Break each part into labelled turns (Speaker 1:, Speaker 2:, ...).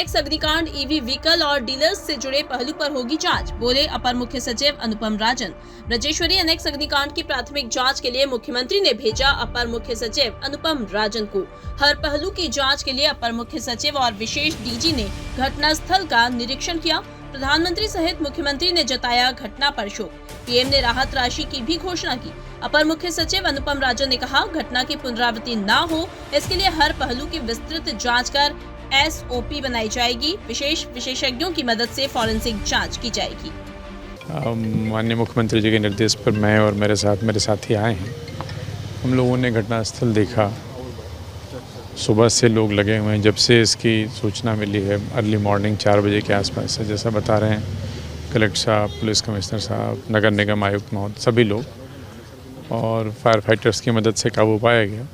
Speaker 1: Annex अग्निकांड, EV vehicle और dealers से जुड़े पहलू पर होगी जांच, बोले अपर मुख्य सचिव अनुपम राजन। ब्रजेश्वरी एनेक्स अग्निकांड की प्राथमिक जांच के लिए मुख्यमंत्री ने भेजा अपर मुख्य सचिव अनुपम राजन को। हर पहलू की जांच के लिए अपर मुख्य सचिव और विशेष डीजी ने घटनास्थल का निरीक्षण किया। प्रधानमंत्री सहित मुख्यमंत्री ने जताया घटना पर शोक। पीएम ने राहत राशि की भी घोषणा की। अपर मुख्य सचिव अनुपम राजन ने कहा, घटना की पुनरावृत्ति न हो इसके लिए हर पहलू की विस्तृत जांच कर SOP बनाई जाएगी। विशेषज्ञों की मदद से फॉरेंसिक जांच की जाएगी।
Speaker 2: माननीय मुख्यमंत्री जी के निर्देश पर मैं और मेरे साथी आए हैं। हम लोगों ने घटनास्थल देखा। सुबह से लोग लगे हुए हैं, जब से इसकी सूचना मिली है अर्ली मॉर्निंग 4 बजे के आसपास से, जैसा बता रहे हैं कलेक्टर साहब, पुलिस कमिश्नर साहब, नगर निगम आयुक्त महोदय, सभी लोग, और फायर फाइटर्स की मदद से काबू पाया गया।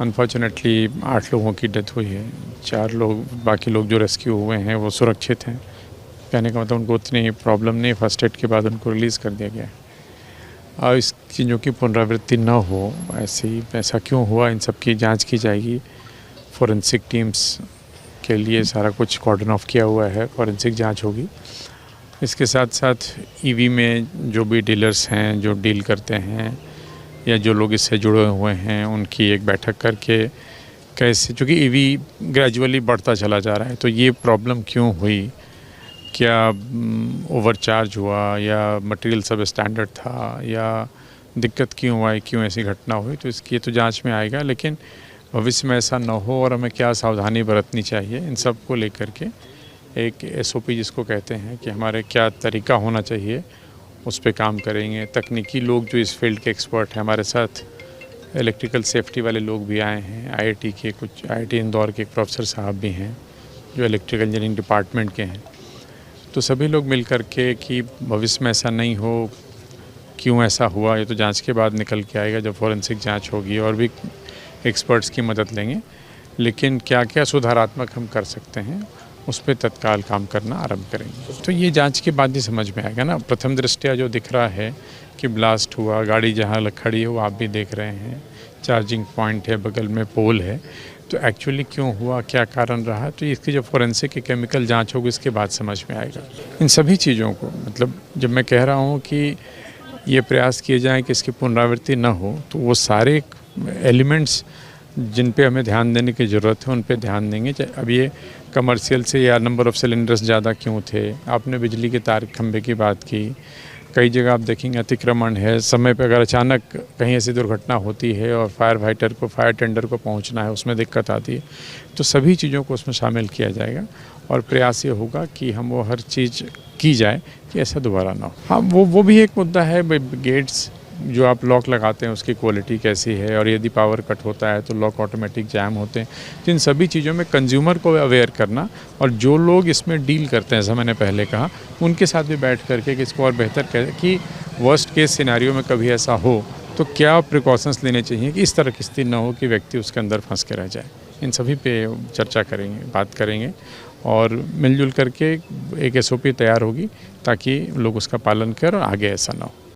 Speaker 2: अनफॉर्चुनेटली 8 लोगों की डेथ हुई है। 4 लोग, बाकी लोग जो रेस्क्यू हुए हैं वो सुरक्षित हैं। कहने का मतलब उनको उतनी प्रॉब्लम नहीं, फर्स्ट एड के बाद उनको रिलीज़ कर दिया गया है। और इस चीज़ों की पुनरावृत्ति न हो, ऐसा क्यों हुआ, इन सब की जांच की जाएगी। फॉरेंसिक टीम्स के लिए सारा कुछ कॉर्डन ऑफ किया हुआ है, फॉरेंसिक जांच होगी। इसके साथ साथ ईवी में जो भी डीलर्स हैं, जो डील करते हैं या जो लोग इससे जुड़े हुए हैं, उनकी एक बैठक करके कैसे, चूँकि ईवी ग्रेजुअली बढ़ता चला जा रहा है, तो ये प्रॉब्लम क्यों हुई, क्या ओवरचार्ज हुआ या मटेरियल सब स्टैंडर्ड था या दिक्कत क्यों आई, क्यों ऐसी घटना हुई, तो इसकी तो जांच में आएगा। लेकिन भविष्य में ऐसा न हो और हमें क्या सावधानी बरतनी चाहिए, इन सब को लेकर के एक SOP जिसको कहते हैं कि हमारे क्या तरीका होना चाहिए, उस पे काम करेंगे। तकनीकी लोग जो इस फील्ड के एक्सपर्ट हैं, हमारे साथ इलेक्ट्रिकल सेफ्टी वाले लोग भी आए हैं। IIT के कुछ, IIT इंदौर के एक प्रोफेसर साहब भी हैं जो इलेक्ट्रिकल इंजीनियरिंग डिपार्टमेंट के हैं। तो सभी लोग मिल कर के कि भविष्य में ऐसा नहीं हो, क्यों ऐसा हुआ, ये तो जांच के बाद निकल के आएगा जब फॉरेंसिक जांच होगी, और भी एक्सपर्ट्स की मदद लेंगे। लेकिन क्या क्या सुधारात्मक हम कर सकते हैं, उस पर तत्काल काम करना आरंभ करेंगे। तो ये जांच के बाद ही समझ में आएगा ना। प्रथम दृष्टया जो दिख रहा है कि ब्लास्ट हुआ, गाड़ी जहाँ खड़ी है वो आप भी देख रहे हैं, चार्जिंग पॉइंट है, बगल में पोल है, तो एक्चुअली क्यों हुआ, क्या कारण रहा, तो इसकी जब फॉरेंसिक की केमिकल जांच होगी इसके बाद समझ में आएगा। इन सभी चीज़ों को, मतलब जब मैं कह रहा हूँ कि ये प्रयास किए जाएँ कि इसकी पुनरावृत्ति न हो, तो वो सारे एलिमेंट्स जिन पे हमें ध्यान देने की ज़रूरत है उन पे ध्यान देंगे। अब ये कमर्शियल से या नंबर ऑफ़ सिलेंडर्स ज़्यादा क्यों थे, आपने बिजली के तार खंभे की बात की, कई जगह आप देखेंगे अतिक्रमण है, समय पे अगर अचानक कहीं ऐसी दुर्घटना होती है और फायर फाइटर को, फायर टेंडर को पहुंचना है, उसमें दिक्कत आती है, तो सभी चीज़ों को उसमें शामिल किया जाएगा और प्रयास ये होगा कि हम वो हर चीज़ की जाए कि ऐसा दोबारा ना हो। हाँ, वो भी एक मुद्दा है। गेट्स जो आप लॉक लगाते हैं उसकी क्वालिटी कैसी है, और यदि पावर कट होता है तो लॉक ऑटोमेटिक जैम होते हैं। तो इन सभी चीज़ों में कंज्यूमर को अवेयर करना, और जो लोग इसमें डील करते हैं, जैसा मैंने पहले कहा, उनके साथ भी बैठ करके कि इसको और बेहतर करें कि वर्स्ट केस सिनेरियो में कभी ऐसा हो तो क्या प्रिकॉशंस लेने चाहिए कि इस तरह की स्थिति न हो कि व्यक्ति उसके अंदर फंस के रह जाए। इन सभी पे चर्चा करेंगे, बात करेंगे, और मिलजुल करके एक SOP तैयार होगी ताकि लोग उसका पालन करें और आगे ऐसा ना हो।